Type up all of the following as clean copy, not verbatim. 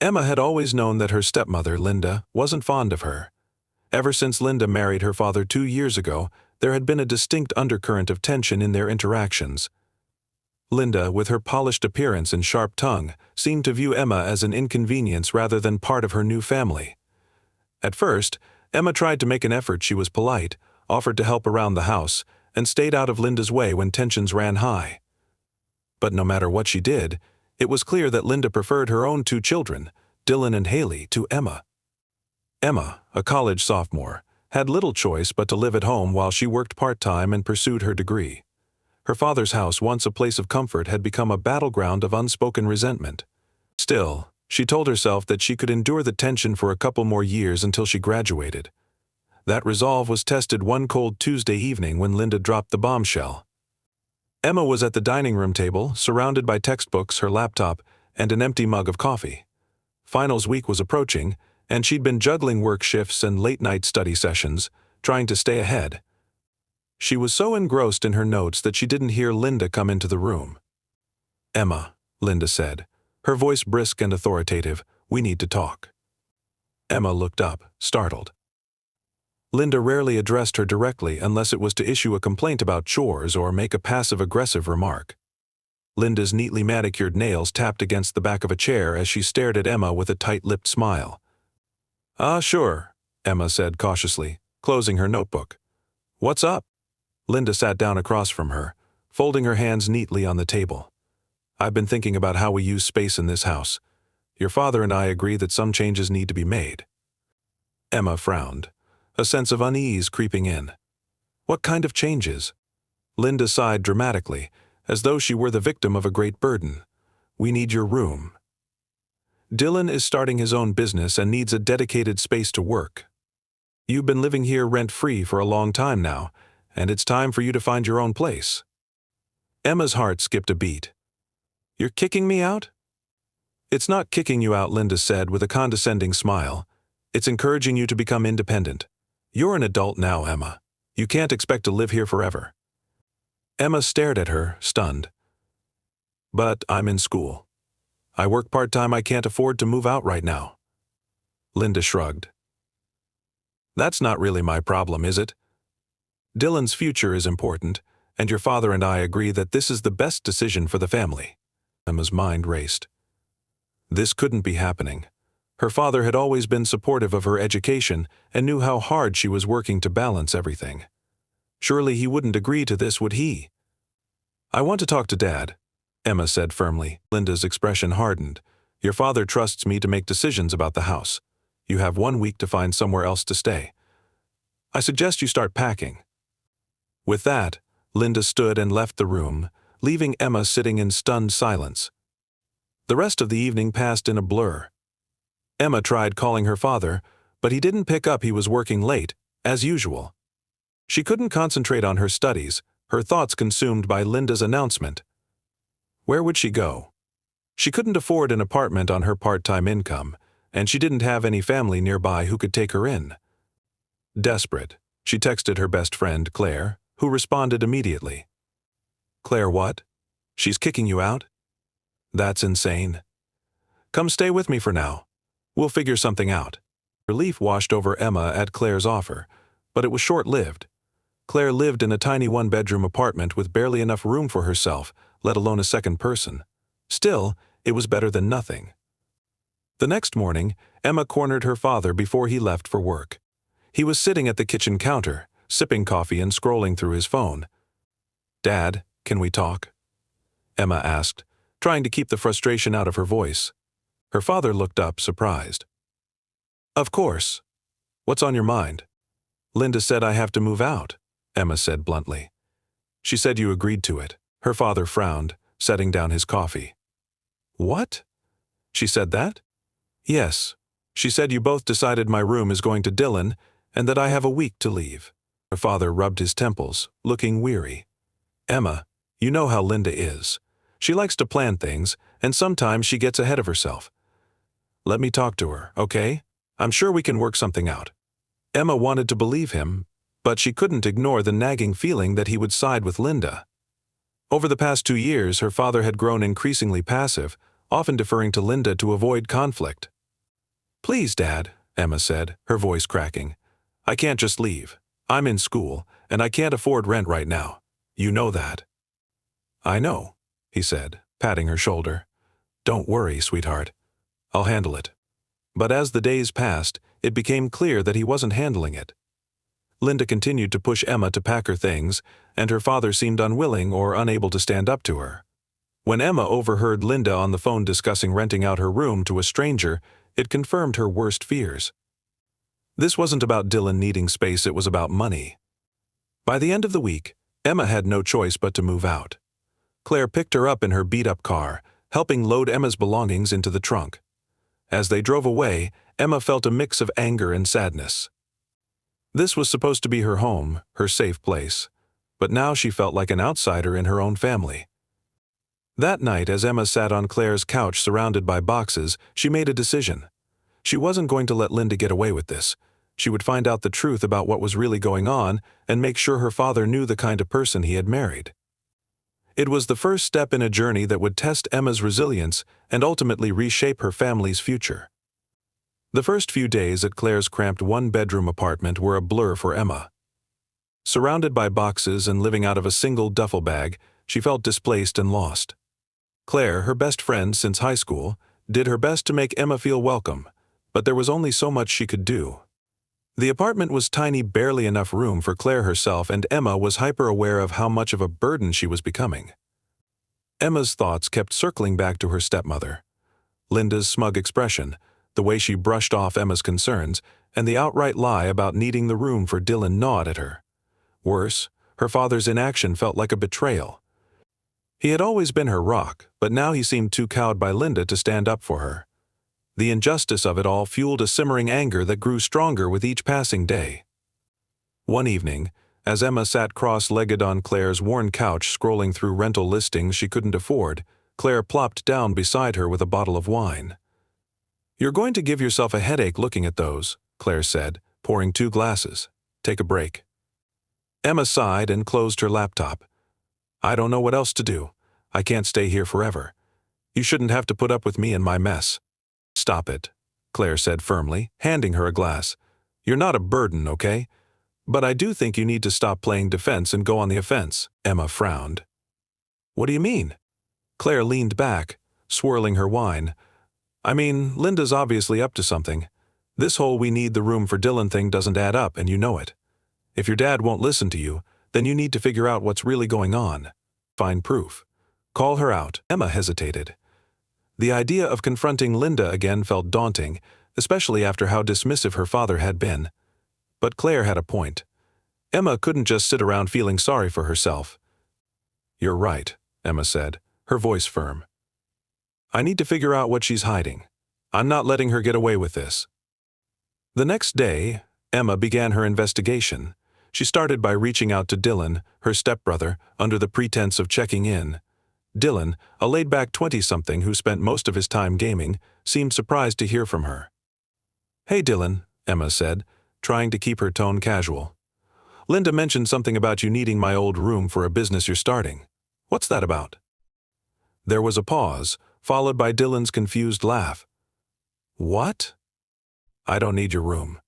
Emma had always known that her stepmother, Linda, wasn't fond of her. Ever since Linda married her father 2 years ago, there had been a distinct undercurrent of tension in their interactions. Linda, with her polished appearance and sharp tongue, seemed to view Emma as an inconvenience rather than part of her new family. At first, Emma tried to make an effort. She was polite, offered to help around the house, and stayed out of Linda's way when tensions ran high. But no matter what she did, it was clear that Linda preferred her own 2 children, Dylan and Haley, to Emma. Emma, a college sophomore, had little choice but to live at home while she worked part-time and pursued her degree. Her father's house, once a place of comfort, had become a battleground of unspoken resentment. Still, she told herself that she could endure the tension for a couple more years until she graduated. That resolve was tested one cold Tuesday evening when Linda dropped the bombshell. Emma was at the dining room table, surrounded by textbooks, her laptop, and an empty mug of coffee. Finals week was approaching, and she'd been juggling work shifts and late-night study sessions, trying to stay ahead. She was so engrossed in her notes that she didn't hear Linda come into the room. "Emma," Linda said, her voice brisk and authoritative, "we need to talk." Emma looked up, startled. Linda rarely addressed her directly unless it was to issue a complaint about chores or make a passive-aggressive remark. Linda's neatly manicured nails tapped against the back of a chair as she stared at Emma with a tight-lipped smile. "Ah, sure," Emma said cautiously, closing her notebook. "What's up?" Linda sat down across from her, folding her hands neatly on the table. "I've been thinking about how we use space in this house. Your father and I agree that some changes need to be made." Emma frowned, a sense of unease creeping in. "What kind of changes?" Linda sighed dramatically, as though she were the victim of a great burden. "We need your room. Dylan is starting his own business and needs a dedicated space to work. You've been living here rent-free for a long time now, and it's time for you to find your own place." Emma's heart skipped a beat. "You're kicking me out?" "It's not kicking you out," Linda said with a condescending smile. "It's encouraging you to become independent. You're an adult now, Emma. You can't expect to live here forever." Emma stared at her, stunned. "But I'm in school. I work part-time. I can't afford to move out right now." Linda shrugged. "That's not really my problem, is it? Dylan's future is important, and your father and I agree that this is the best decision for the family." Emma's mind raced. This couldn't be happening. Her father had always been supportive of her education and knew how hard she was working to balance everything. Surely he wouldn't agree to this, would he? "I want to talk to Dad," Emma said firmly. Linda's expression hardened. "Your father trusts me to make decisions about the house. You have 1 week to find somewhere else to stay. I suggest you start packing." With that, Linda stood and left the room, leaving Emma sitting in stunned silence. The rest of the evening passed in a blur. Emma tried calling her father, but he didn't pick up. He was working late, as usual. She couldn't concentrate on her studies, her thoughts consumed by Linda's announcement. Where would she go? She couldn't afford an apartment on her part-time income, and she didn't have any family nearby who could take her in. Desperate, she texted her best friend, Claire, who responded immediately. "Claire, what? She's kicking you out? That's insane. Come stay with me for now. We'll figure something out." Relief washed over Emma at Claire's offer, but it was short-lived. Claire lived in a tiny 1-bedroom apartment with barely enough room for herself, let alone a second person. Still, it was better than nothing. The next morning, Emma cornered her father before he left for work. He was sitting at the kitchen counter, sipping coffee and scrolling through his phone. "Dad, can we talk?" Emma asked, trying to keep the frustration out of her voice. Her father looked up, surprised. "Of course. What's on your mind?" "Linda said I have to move out," Emma said bluntly. "She said you agreed to it." Her father frowned, setting down his coffee. "What? She said that?" "Yes. She said you both decided my room is going to Dylan and that I have a week to leave." Her father rubbed his temples, looking weary. "Emma, you know how Linda is. She likes to plan things, and sometimes she gets ahead of herself. Let me talk to her, okay? I'm sure we can work something out." Emma wanted to believe him, but she couldn't ignore the nagging feeling that he would side with Linda. Over the past 2 years, her father had grown increasingly passive, often deferring to Linda to avoid conflict. "Please, Dad," Emma said, her voice cracking. "I can't just leave. I'm in school, and I can't afford rent right now. You know that." "I know," he said, patting her shoulder. "Don't worry, sweetheart. I'll handle it." But as the days passed, it became clear that he wasn't handling it. Linda continued to push Emma to pack her things, and her father seemed unwilling or unable to stand up to her. When Emma overheard Linda on the phone discussing renting out her room to a stranger, it confirmed her worst fears. This wasn't about Dylan needing space, it was about money. By the end of the week, Emma had no choice but to move out. Claire picked her up in her beat-up car, helping load Emma's belongings into the trunk. As they drove away, Emma felt a mix of anger and sadness. This was supposed to be her home, her safe place, but now she felt like an outsider in her own family. That night, as Emma sat on Claire's couch surrounded by boxes, she made a decision. She wasn't going to let Linda get away with this. She would find out the truth about what was really going on and make sure her father knew the kind of person he had married. It was the first step in a journey that would test Emma's resilience and ultimately reshape her family's future. The first few days at Claire's cramped one-bedroom apartment were a blur for Emma. Surrounded by boxes and living out of a single duffel bag, she felt displaced and lost. Claire, her best friend since high school, did her best to make Emma feel welcome, but there was only so much she could do. The apartment was tiny, barely enough room for Claire herself, and Emma was hyper-aware of how much of a burden she was becoming. Emma's thoughts kept circling back to her stepmother. Linda's smug expression, the way she brushed off Emma's concerns, and the outright lie about needing the room for Dylan gnawed at her. Worse, her father's inaction felt like a betrayal. He had always been her rock, but now he seemed too cowed by Linda to stand up for her. The injustice of it all fueled a simmering anger that grew stronger with each passing day. One evening, as Emma sat cross-legged on Claire's worn couch scrolling through rental listings she couldn't afford, Claire plopped down beside her with a bottle of wine. "You're going to give yourself a headache looking at those," Claire said, pouring 2 glasses. "Take a break." Emma sighed and closed her laptop. "I don't know what else to do. I can't stay here forever. You shouldn't have to put up with me and my mess." "Stop it," Claire said firmly, handing her a glass. "You're not a burden, okay? But I do think you need to stop playing defense and go on the offense." Emma frowned. "What do you mean?" Claire leaned back, swirling her wine. "I mean, Linda's obviously up to something. This whole we need the room for Dylan thing doesn't add up, and you know it. If your dad won't listen to you, then you need to figure out what's really going on. Find proof. Call her out." Emma hesitated. The idea of confronting Linda again felt daunting, especially after how dismissive her father had been. But Claire had a point. Emma couldn't just sit around feeling sorry for herself. "You're right," Emma said, her voice firm. "I need to figure out what she's hiding. I'm not letting her get away with this." The next day, Emma began her investigation. She started by reaching out to Dylan, her stepbrother, under the pretense of checking in. Dylan, a laid-back 20-something who spent most of his time gaming, seemed surprised to hear from her. "Hey, Dylan," Emma said, trying to keep her tone casual. "Linda mentioned something about you needing my old room for a business you're starting. What's that about?" There was a pause, followed by Dylan's confused laugh. "What?" "I don't need your room.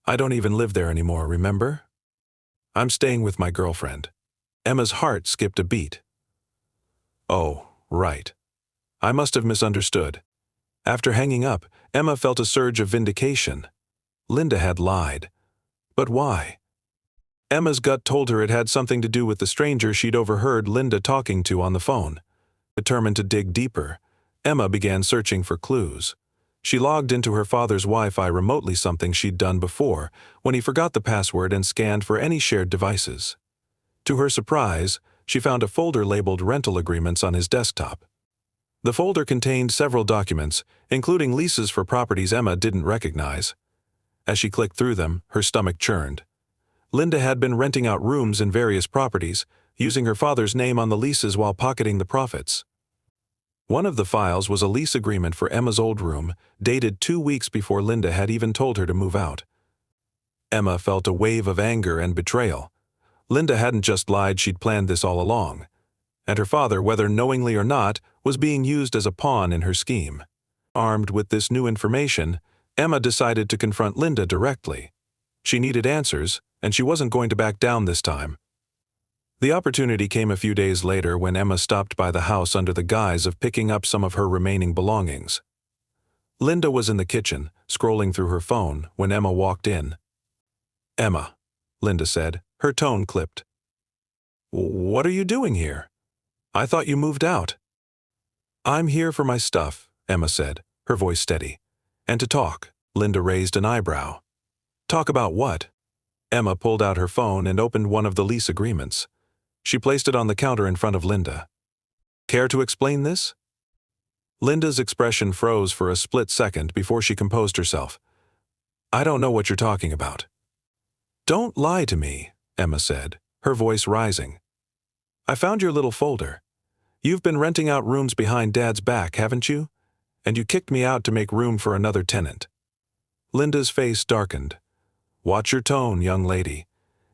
I don't even live there anymore, remember? I'm staying with my girlfriend." Emma's heart skipped a beat. "Oh, right. I must have misunderstood." After hanging up, Emma felt a surge of vindication. Linda had lied. But why? Emma's gut told her it had something to do with the stranger she'd overheard Linda talking to on the phone. Determined to dig deeper, Emma began searching for clues. She logged into her father's Wi-Fi remotely, something she'd done before, when he forgot the password, and scanned for any shared devices. To her surprise, she found a folder labeled rental agreements on his desktop. The folder contained several documents, including leases for properties Emma didn't recognize. As she clicked through them, her stomach churned. Linda had been renting out rooms in various properties, using her father's name on the leases while pocketing the profits. One of the files was a lease agreement for Emma's old room, dated 2 weeks before Linda had even told her to move out. Emma felt a wave of anger and betrayal. Linda hadn't just lied, she'd planned this all along. And her father, whether knowingly or not, was being used as a pawn in her scheme. Armed with this new information, Emma decided to confront Linda directly. She needed answers, and she wasn't going to back down this time. The opportunity came a few days later when Emma stopped by the house under the guise of picking up some of her remaining belongings. Linda was in the kitchen, scrolling through her phone, when Emma walked in. "Emma," Linda said, her tone clipped. "What are you doing here? I thought you moved out." "I'm here for my stuff," Emma said, her voice steady. "And to talk." Linda raised an eyebrow. "Talk about what?" Emma pulled out her phone and opened one of the lease agreements. She placed it on the counter in front of Linda. "Care to explain this?" Linda's expression froze for a split second before she composed herself. "I don't know what you're talking about." "Don't lie to me," Emma said, her voice rising. "I found your little folder. You've been renting out rooms behind Dad's back, haven't you? And you kicked me out to make room for another tenant." Linda's face darkened. "Watch your tone, young lady.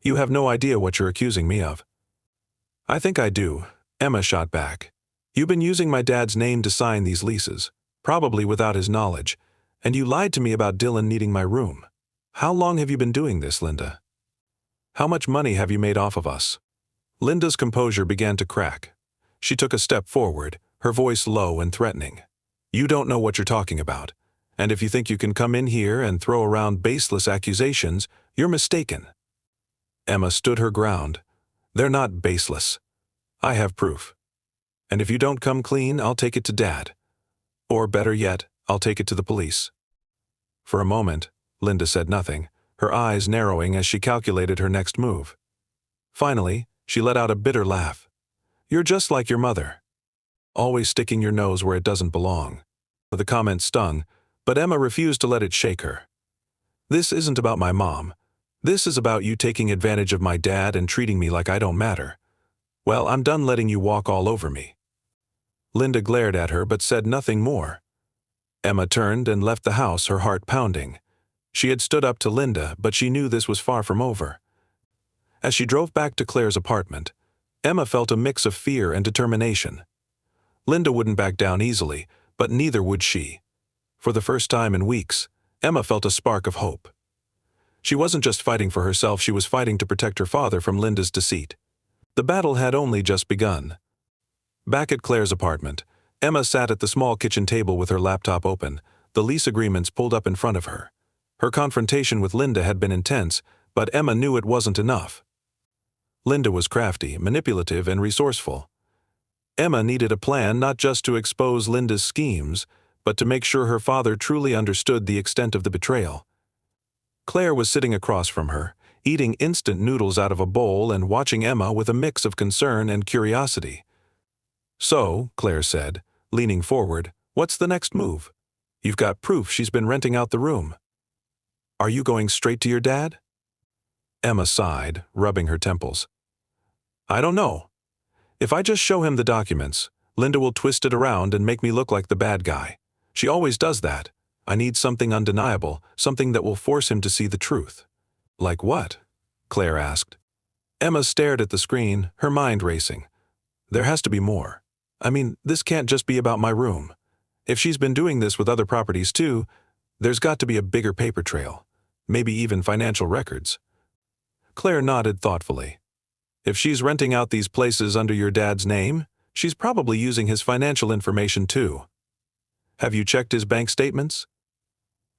You have no idea what you're accusing me of." "I think I do," Emma shot back. "You've been using my dad's name to sign these leases, probably without his knowledge, and you lied to me about Dylan needing my room. How long have you been doing this, Linda? How much money have you made off of us?" Linda's composure began to crack. She took a step forward, her voice low and threatening. "You don't know what you're talking about, and if you think you can come in here and throw around baseless accusations, you're mistaken." Emma stood her ground. "They're not baseless. I have proof. And if you don't come clean, I'll take it to Dad. Or better yet, I'll take it to the police." For a moment, Linda said nothing, her eyes narrowing as she calculated her next move. Finally, she let out a bitter laugh. "You're just like your mother. Always sticking your nose where it doesn't belong." The comment stung, but Emma refused to let it shake her. "This isn't about my mom. This is about you taking advantage of my dad and treating me like I don't matter. Well, I'm done letting you walk all over me." Linda glared at her but said nothing more. Emma turned and left the house, her heart pounding. She had stood up to Linda, but she knew this was far from over. As she drove back to Claire's apartment, Emma felt a mix of fear and determination. Linda wouldn't back down easily, but neither would she. For the first time in weeks, Emma felt a spark of hope. She wasn't just fighting for herself, she was fighting to protect her father from Linda's deceit. The battle had only just begun. Back at Claire's apartment, Emma sat at the small kitchen table with her laptop open, the lease agreements pulled up in front of her. Her confrontation with Linda had been intense, but Emma knew it wasn't enough. Linda was crafty, manipulative, and resourceful. Emma needed a plan not just to expose Linda's schemes, but to make sure her father truly understood the extent of the betrayal. Claire was sitting across from her, eating instant noodles out of a bowl and watching Emma with a mix of concern and curiosity. "So," Claire said, leaning forward, "what's the next move? You've got proof she's been renting out the room. Are you going straight to your dad?" Emma sighed, rubbing her temples. "I don't know. If I just show him the documents, Linda will twist it around and make me look like the bad guy. She always does that. I need something undeniable, something that will force him to see the truth." "Like what?" Claire asked. Emma stared at the screen, her mind racing. "There has to be more. I mean, this can't just be about my room. If she's been doing this with other properties too, there's got to be a bigger paper trail. Maybe even financial records." Claire nodded thoughtfully. "If she's renting out these places under your dad's name, she's probably using his financial information too. Have you checked his bank statements?"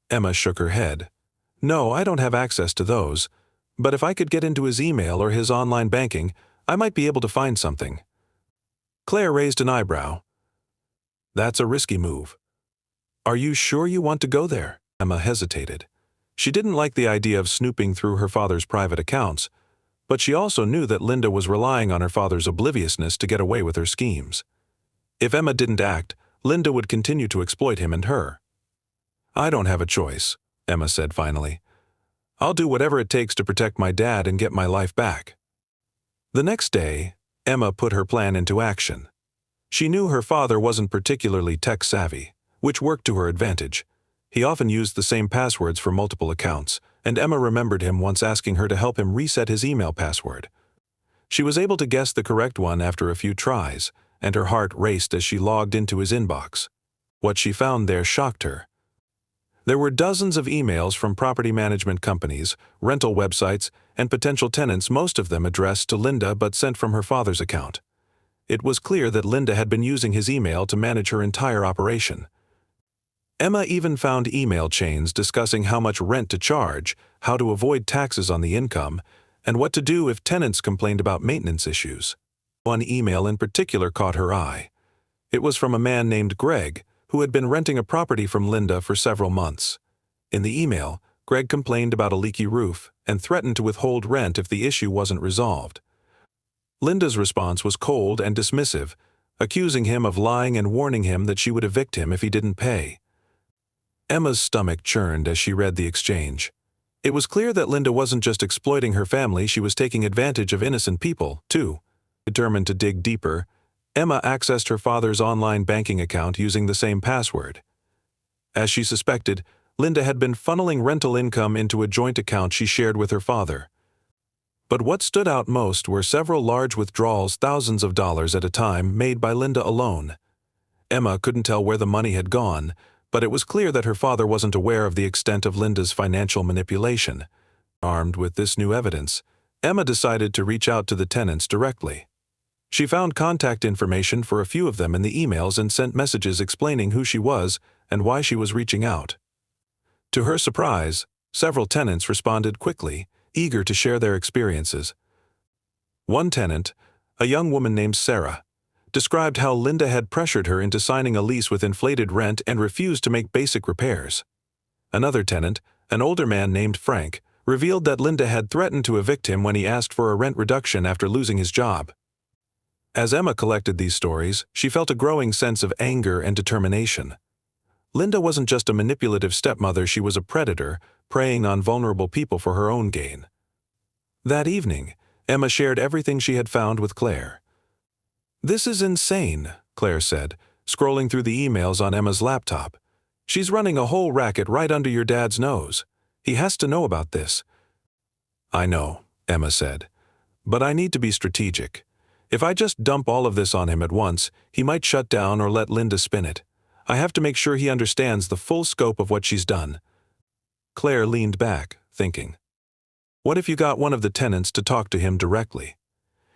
Emma shook her head. "No, I don't have access to those. But if I could get into his email or his online banking, I might be able to find something." Claire raised an eyebrow. "That's a risky move." "Are you sure you want to go there?" Emma hesitated. She didn't like the idea of snooping through her father's private accounts, but she also knew that Linda was relying on her father's obliviousness to get away with her schemes. If Emma didn't act, Linda would continue to exploit him and her. "I don't have a choice," Emma said finally. "I'll do whatever it takes to protect my dad and get my life back." The next day, Emma put her plan into action. She knew her father wasn't particularly tech-savvy, which worked to her advantage. He often used the same passwords for multiple accounts, and Emma remembered him once asking her to help him reset his email password. She was able to guess the correct one after a few tries, and her heart raced as she logged into his inbox. What she found there shocked her. There were dozens of emails from property management companies, rental websites, and potential tenants, most of them addressed to Linda but sent from her father's account. It was clear that Linda had been using his email to manage her entire operation. Emma even found email chains discussing how much rent to charge, how to avoid taxes on the income, and what to do if tenants complained about maintenance issues. One email in particular caught her eye. It was from a man named Greg, who had been renting a property from Linda for several months. In the email, Greg complained about a leaky roof and threatened to withhold rent if the issue wasn't resolved. Linda's response was cold and dismissive, accusing him of lying and warning him that she would evict him if he didn't pay. Emma's stomach churned as she read the exchange. It was clear that Linda wasn't just exploiting her family, she was taking advantage of innocent people, too. Determined to dig deeper, Emma accessed her father's online banking account using the same password. As she suspected, Linda had been funneling rental income into a joint account she shared with her father. But what stood out most were several large withdrawals, thousands of dollars at a time, made by Linda alone. Emma couldn't tell where the money had gone, but it was clear that her father wasn't aware of the extent of Linda's financial manipulation. Armed with this new evidence, Emma decided to reach out to the tenants directly. She found contact information for a few of them in the emails and sent messages explaining who she was and why she was reaching out. To her surprise, several tenants responded quickly, eager to share their experiences. One tenant, a young woman named Sarah, described how Linda had pressured her into signing a lease with inflated rent and refused to make basic repairs. Another tenant, an older man named Frank, revealed that Linda had threatened to evict him when he asked for a rent reduction after losing his job. As Emma collected these stories, she felt a growing sense of anger and determination. Linda wasn't just a manipulative stepmother, she was a predator, preying on vulnerable people for her own gain. That evening, Emma shared everything she had found with Claire. "This is insane," Claire said, scrolling through the emails on Emma's laptop. "She's running a whole racket right under your dad's nose. He has to know about this." "I know," Emma said, "but I need to be strategic. If I just dump all of this on him at once, he might shut down or let Linda spin it. I have to make sure he understands the full scope of what she's done." Claire leaned back, thinking. What if you got one of the tenants to talk to him directly?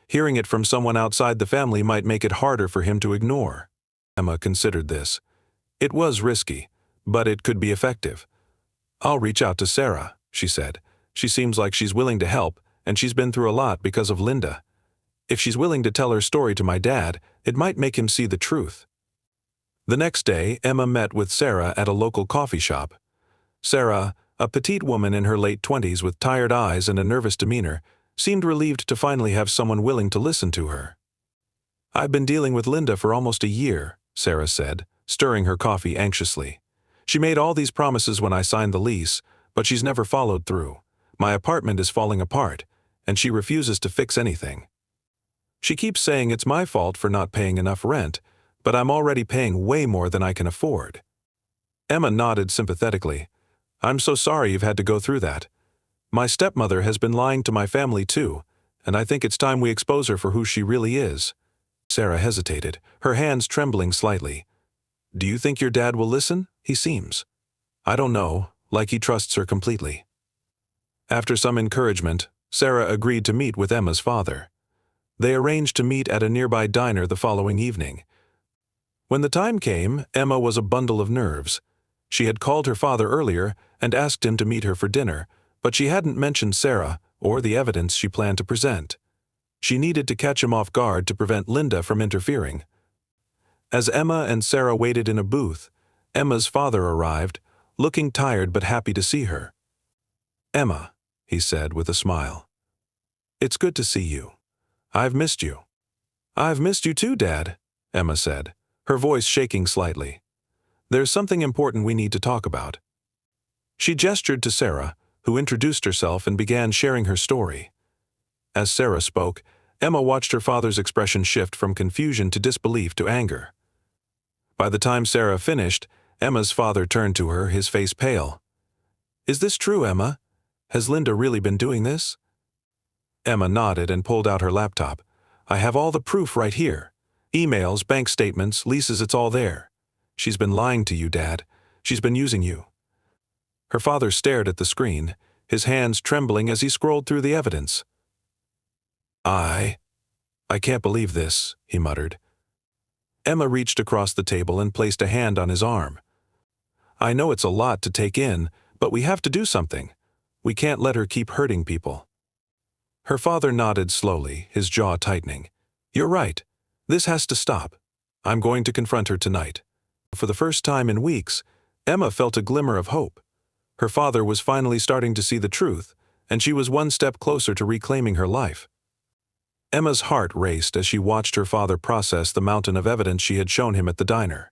Hearing it from someone outside the family might make it harder for him to ignore. Emma considered this. It was risky, but it could be effective. "I'll reach out to Sarah," she said. "She seems like she's willing to help, and she's been through a lot because of Linda. If she's willing to tell her story to my dad, it might make him see the truth." The next day, Emma met with Sarah at a local coffee shop. Sarah, a petite woman in her late 20s with tired eyes and a nervous demeanor, seemed relieved to finally have someone willing to listen to her. "I've been dealing with Linda for almost a year," Sarah said, stirring her coffee anxiously. "She made all these promises when I signed the lease, but she's never followed through. My apartment is falling apart, and she refuses to fix anything. She keeps saying it's my fault for not paying enough rent, but I'm already paying way more than I can afford." Emma nodded sympathetically. "I'm so sorry you've had to go through that. My stepmother has been lying to my family too, and I think it's time we expose her for who she really is." Sarah hesitated, her hands trembling slightly. "Do you think your dad will listen? He seems. I don't know, like he trusts her completely." After some encouragement, Sarah agreed to meet with Emma's father. They arranged to meet at a nearby diner the following evening. When the time came, Emma was a bundle of nerves. She had called her father earlier and asked him to meet her for dinner, but she hadn't mentioned Sarah or the evidence she planned to present. She needed to catch him off guard to prevent Linda from interfering. As Emma and Sarah waited in a booth, Emma's father arrived, looking tired but happy to see her. "Emma," he said with a smile, "it's good to see you. I've missed you." "I've missed you too, Dad," Emma said, her voice shaking slightly. "There's something important we need to talk about." She gestured to Sarah, who introduced herself and began sharing her story. As Sarah spoke, Emma watched her father's expression shift from confusion to disbelief to anger. By the time Sarah finished, Emma's father turned to her, his face pale. "Is this true, Emma? Has Linda really been doing this?" Emma nodded and pulled out her laptop. "I have all the proof right here. Emails, bank statements, leases, it's all there. She's been lying to you, Dad. She's been using you." Her father stared at the screen, his hands trembling as he scrolled through the evidence. I can't believe this," he muttered. Emma reached across the table and placed a hand on his arm. "I know it's a lot to take in, but we have to do something. We can't let her keep hurting people." Her father nodded slowly, his jaw tightening. "You're right. This has to stop. I'm going to confront her tonight." For the first time in weeks, Emma felt a glimmer of hope. Her father was finally starting to see the truth, and she was one step closer to reclaiming her life. Emma's heart raced as she watched her father process the mountain of evidence she had shown him at the diner.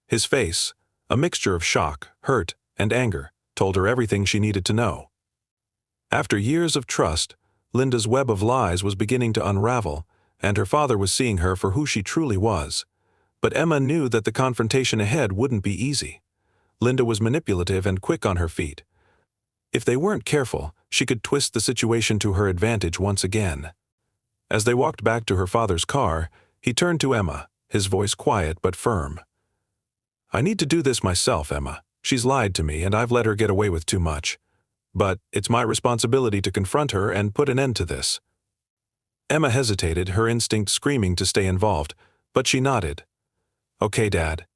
His face, a mixture of shock, hurt, and anger, told her everything she needed to know. After years of trust, Linda's web of lies was beginning to unravel, and her father was seeing her for who she truly was. But Emma knew that the confrontation ahead wouldn't be easy. Linda was manipulative and quick on her feet. If they weren't careful, she could twist the situation to her advantage once again. As they walked back to her father's car, he turned to Emma, his voice quiet but firm. "I need to do this myself, Emma. She's lied to me and I've let her get away with too much. But it's my responsibility to confront her and put an end to this." Emma hesitated, her instinct screaming to stay involved, but she nodded. "Okay, Dad.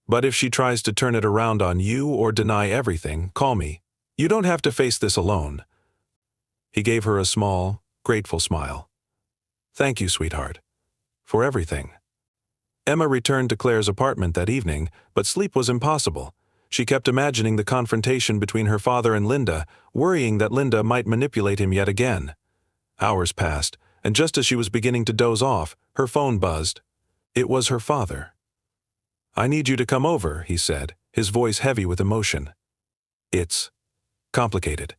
But if she tries to turn it around on you or deny everything, call me. You don't have to face this alone." He gave her a small, grateful smile. "Thank you, sweetheart. For everything." Emma returned to Claire's apartment that evening, but sleep was impossible. She kept imagining the confrontation between her father and Linda, worrying that Linda might manipulate him yet again. Hours passed, and just as she was beginning to doze off, her phone buzzed. It was her father. "I need you to come over," he said, his voice heavy with emotion. "It's complicated."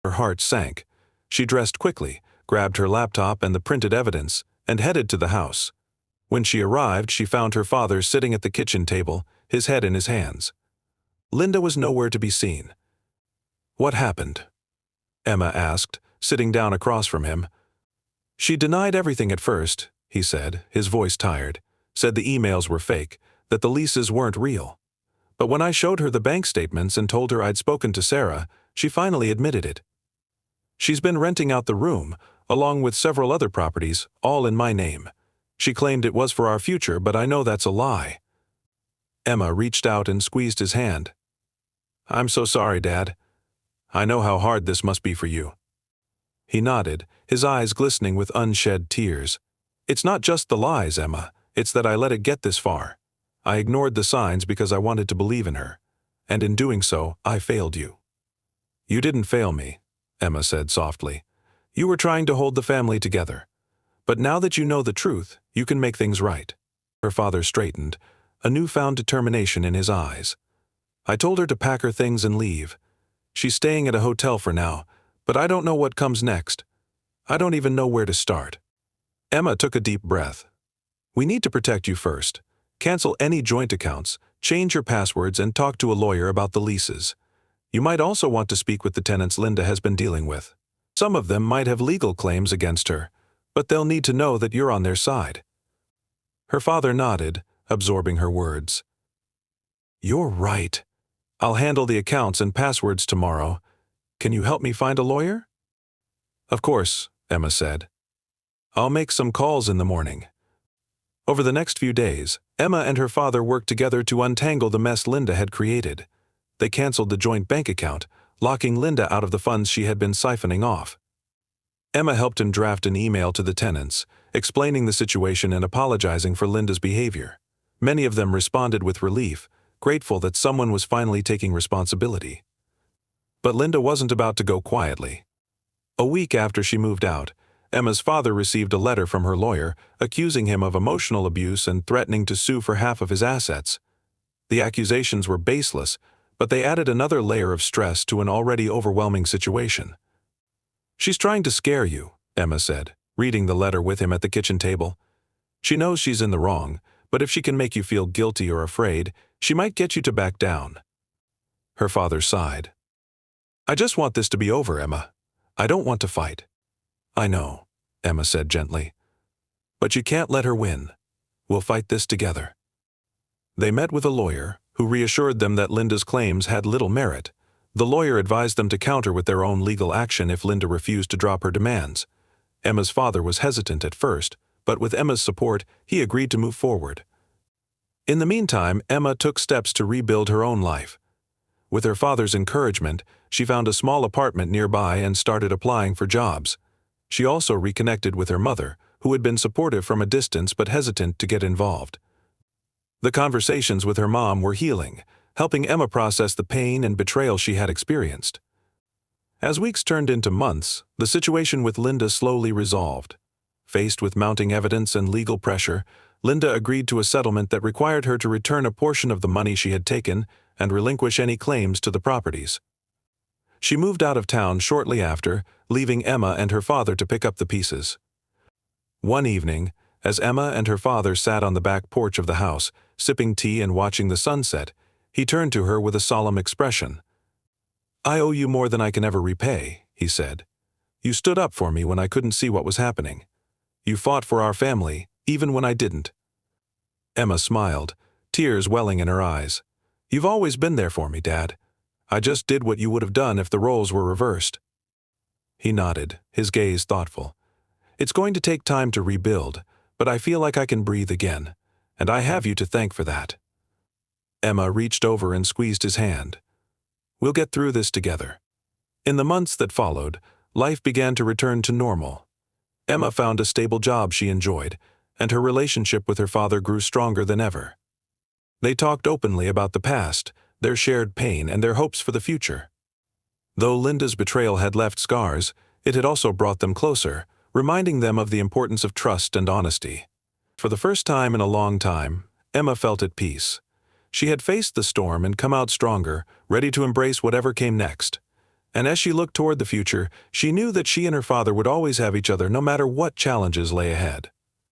Her heart sank. She dressed quickly, grabbed her laptop and the printed evidence, and headed to the house. When she arrived, she found her father sitting at the kitchen table, his head in his hands. Linda was nowhere to be seen. "What happened?" Emma asked, sitting down across from him. "She denied everything at first," he said, his voice tired, said the emails were fake, that the leases weren't real. "But when I showed her the bank statements and told her I'd spoken to Sarah, she finally admitted it. She's been renting out the room, along with several other properties, all in my name. She claimed it was for our future, but I know that's a lie." Emma reached out and squeezed his hand. "I'm so sorry, Dad. I know how hard this must be for you." He nodded, his eyes glistening with unshed tears. "It's not just the lies, Emma. It's that I let it get this far. I ignored the signs because I wanted to believe in her. And in doing so, I failed you." "You didn't fail me," Emma said softly. "You were trying to hold the family together. But now that you know the truth, you can make things right." Her father straightened, a newfound determination in his eyes. "I told her to pack her things and leave. She's staying at a hotel for now, but I don't know what comes next. I don't even know where to start." Emma took a deep breath. "We need to protect you first. Cancel any joint accounts, change your passwords, and talk to a lawyer about the leases. You might also want to speak with the tenants Linda has been dealing with. Some of them might have legal claims against her, but they'll need to know that you're on their side." Her father nodded, absorbing her words. "You're right. I'll handle the accounts and passwords tomorrow. Can you help me find a lawyer?" "Of course," Emma said. "I'll make some calls in the morning." Over the next few days, Emma and her father worked together to untangle the mess Linda had created. They canceled the joint bank account, locking Linda out of the funds she had been siphoning off. Emma helped him draft an email to the tenants, explaining the situation and apologizing for Linda's behavior. Many of them responded with relief, grateful that someone was finally taking responsibility. But Linda wasn't about to go quietly. A week after she moved out, Emma's father received a letter from her lawyer accusing him of emotional abuse and threatening to sue for half of his assets. The accusations were baseless, but they added another layer of stress to an already overwhelming situation. "She's trying to scare you," Emma said, reading the letter with him at the kitchen table. "She knows she's in the wrong, but if she can make you feel guilty or afraid, she might get you to back down." Her father sighed. "I just want this to be over, Emma. I don't want to fight." "I know," Emma said gently. "But you can't let her win. We'll fight this together." They met with a lawyer, who reassured them that Linda's claims had little merit. The lawyer advised them to counter with their own legal action if Linda refused to drop her demands. Emma's father was hesitant at first, but with Emma's support, he agreed to move forward. In the meantime, Emma took steps to rebuild her own life. With her father's encouragement, she found a small apartment nearby and started applying for jobs. She also reconnected with her mother, who had been supportive from a distance but hesitant to get involved. The conversations with her mom were healing, helping Emma process the pain and betrayal she had experienced. As weeks turned into months, the situation with Linda slowly resolved. Faced with mounting evidence and legal pressure, Linda agreed to a settlement that required her to return a portion of the money she had taken and relinquish any claims to the properties. She moved out of town shortly after, leaving Emma and her father to pick up the pieces. One evening, as Emma and her father sat on the back porch of the house, sipping tea and watching the sunset, he turned to her with a solemn expression. "I owe you more than I can ever repay," he said. "You stood up for me when I couldn't see what was happening. You fought for our family, even when I didn't." Emma smiled, tears welling in her eyes. "You've always been there for me, Dad. I just did what you would have done if the roles were reversed." He nodded, his gaze thoughtful. "It's going to take time to rebuild, but I feel like I can breathe again, and I have you to thank for that." Emma reached over and squeezed his hand. "We'll get through this together." In the months that followed, life began to return to normal. Emma found a stable job she enjoyed, and her relationship with her father grew stronger than ever. They talked openly about the past, their shared pain, and their hopes for the future. Though Linda's betrayal had left scars, it had also brought them closer, reminding them of the importance of trust and honesty. For the first time in a long time, Emma felt at peace. She had faced the storm and come out stronger, ready to embrace whatever came next. And as she looked toward the future, she knew that she and her father would always have each other no matter what challenges lay ahead.